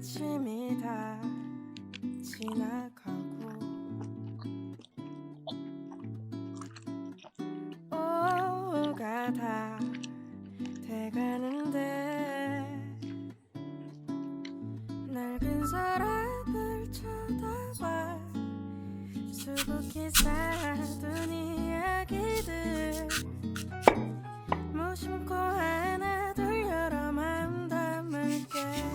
아침이 다 지나가고 오후가 다 돼가는데 낡은 서랍을 쳐다봐 수북히 쌓아둔 이야기들 무심코 하나 둘 여러 마음 담을게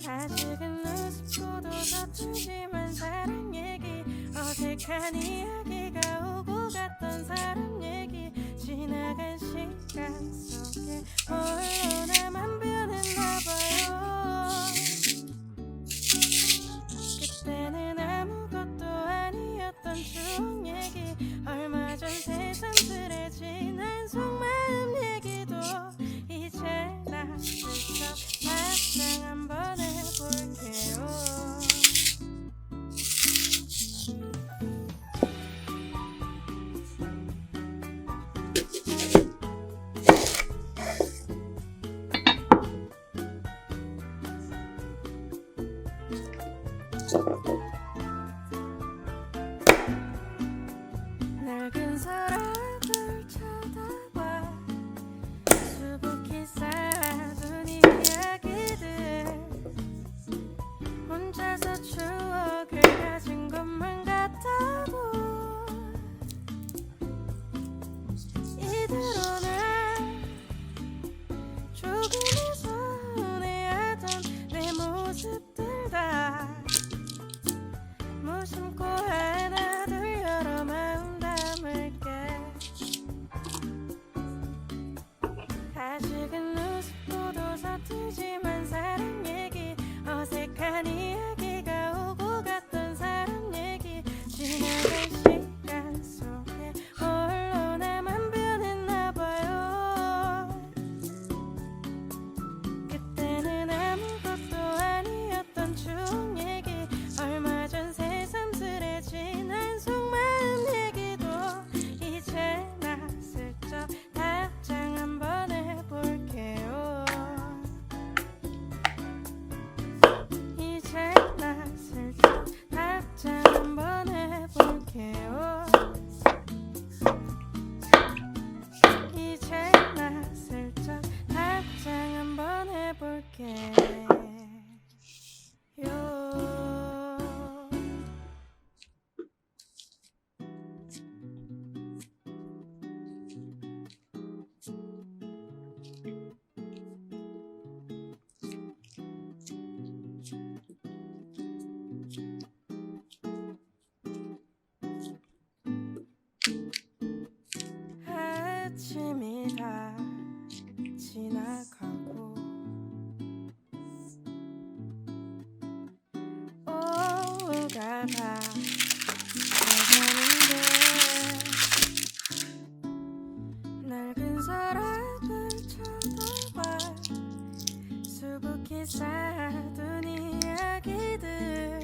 아직은 우습고도 서툴지만 사랑 얘기 어색한 이야기가 오고 갔던 사람 얘기 지나간 시간 속에 홀로 나만 변했나 봐요 그때는 아무것도 아니었던 추억 얘기 얼마 전 새삼스레진 한 속마음 얘기도 이제 나 슬쩍 답장 한번 해볼게요 낡은 서랍을 쳐다봐 수북히 쌓아둔 이야기들 혼자서 추억을 가진 것만 같아도 이대로는 조금이 서운해하던 내 모습들 다 무심코 하나 둘 여러 마음 담을게 아직은 우습고도 서툴지만 사랑 얘기 어색한 이야기가 오고 갔던 사람 얘기 지나간 시간 속에 홀로 나만 변했나 봐요 그때는 아무것도 아니었던 추억 얘기 얼마 전 새삼스레진 한 속마음 얘기도 이제 나 슬쩍 답장 한번 해볼게요 이제 나 슬쩍 답장 한번 해볼게요 이제 나 슬쩍 답장 한번 해볼게요 아침이 다 지나가고 오후가 다 돼가는데 낡은 서랍을 쳐다봐 수북히 쌓아둔 이야기들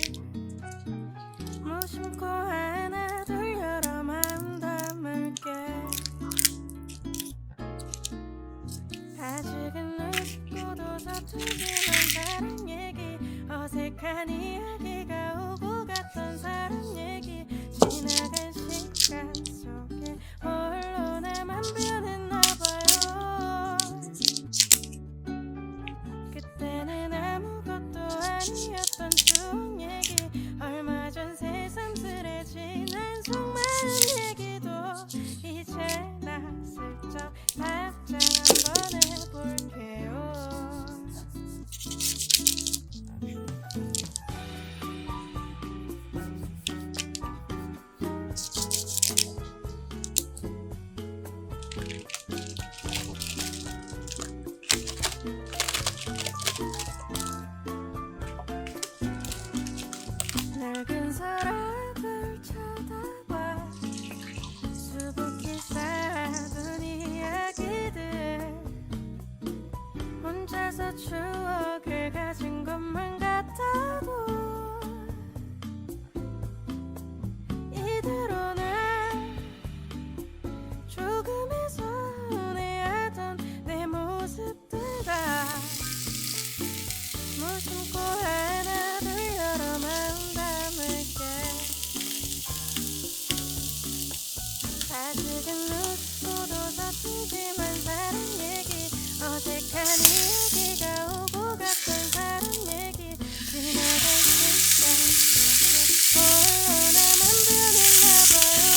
무심코 하나 둘 여러 마음 담을게 아직은 우습고도 서툴지만 사랑 얘기 어색한 이야기가 오고 갔던 사람 얘기 지나간 시간 속에 홀로 나만 변했나 봐요 그때는 아무것도 아니었던 추억 얘기 얼마 전 새삼스레진 한 속마음 얘기도 이제 나 슬쩍 답장 한번 해볼게요 무심코 하나 둘 여러 마음 담을게 아직은 웃고도 서투지만 사랑 얘기 어색한 이야기가 오고 갔던 사람 얘기 지나갈 시간 속에 홀로 나만 변했나 봐요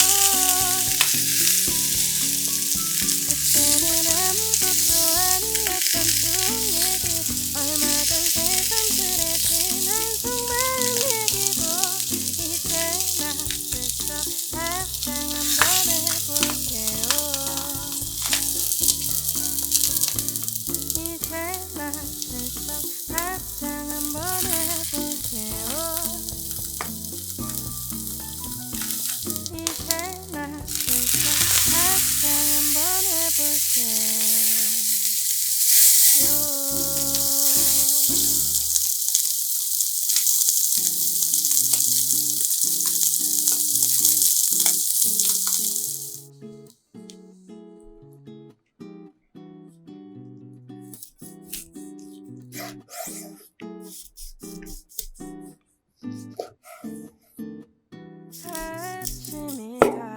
그때는 아무것도 아니었던 추억 얘기 얼마 전 새삼스레 지난 속마음 얘기도 이제 나 슬쩍 답장 한번 해볼게요 이제 나 슬쩍 답장 한번 해볼게요 이제 나 슬쩍 답장 한번 해볼게요 아침이 다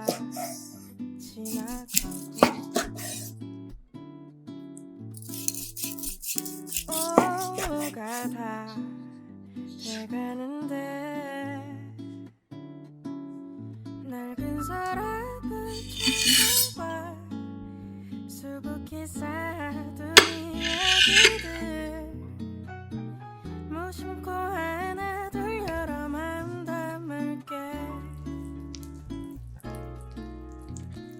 지나가고 오후가 다 돼가는데 낡은 서랍을 찾아봐 수북히 쌓아둔 이야기들 무심코 하나 둘 여러 마음 담을게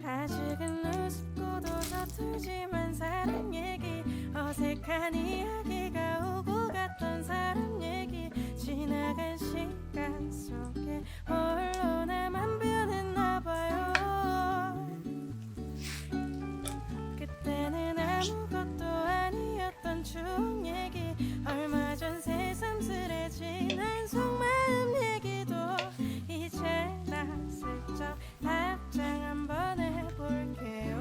아직은 우습고도 서투지만 사랑 얘기 어색한 이야기가 오고 갔던 사람 얘기 지나간 시간 속에 홀로 나만 변했나 봐요 그때는 아무것도 아니었던 추억 얘기 얼마 전 새삼스레 지난 속마음 얘기도 이제 나 슬쩍 답장 한번 해볼게요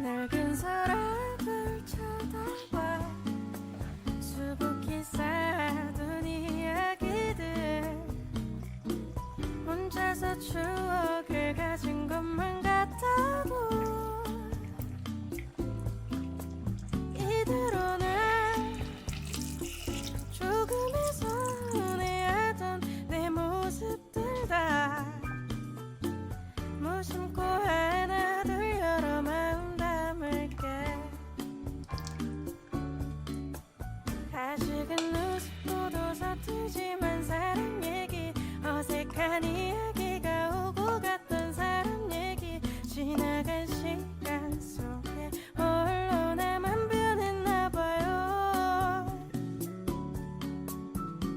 낡은 서랍을 쳐다봐 수북히 쌓아둔 이야기들 혼자서 추억을 가진 것만 같아도 이대로는 조금의 서운해하던 내 모습들 다 무심코 하나 둘 여러 마음 담을게 아직은 우습고도 서투지만 사랑 얘기 어색한 이야기가 오고 갔던 사람 얘기 지나간 시간 속에 홀로 나만 변했나 봐요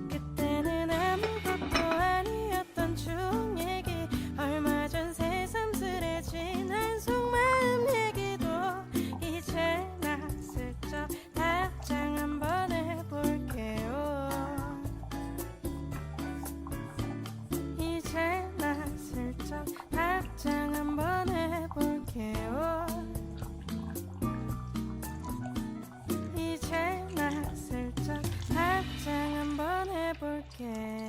그때는 아무것도 아니었던 추억 얘기 얼마 전 새삼스레 지난 속마음 얘기도 이제 나 슬쩍 답장 한번 해볼게요 이제 나 슬쩍 답장 한번 해볼게요 이제 나 슬쩍 답장 한번 해볼게요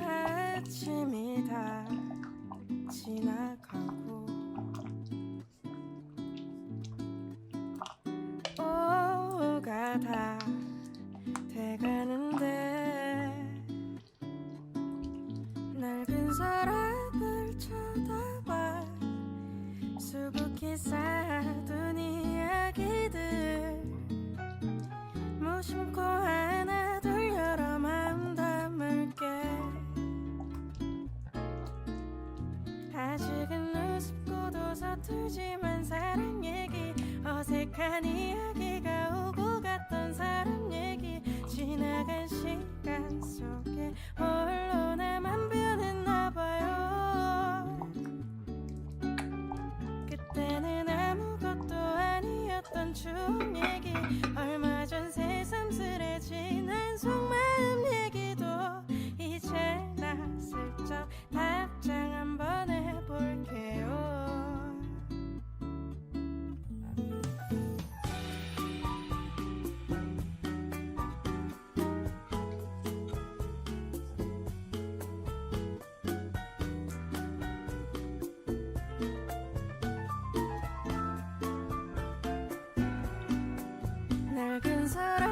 아침이 다 지나가고 오후가 다 돼가는데 낡은 서랍을 쳐다봐 수북히 쌓아둔 이야기들 무심코 하나 둘 여러 마음 담을게 서툴지만 사랑 얘기 어색한 이야기가 오고 갔던 사람 얘기 지나간 시간 속에 홀로 나만 변했나 봐요. 그때는 아무것도 아니었던 추억 얘기 얼마 전 새삼스레진 한 속마음 얘기도 이제 나 슬쩍 답장 한번 해볼게요. 낡은 사람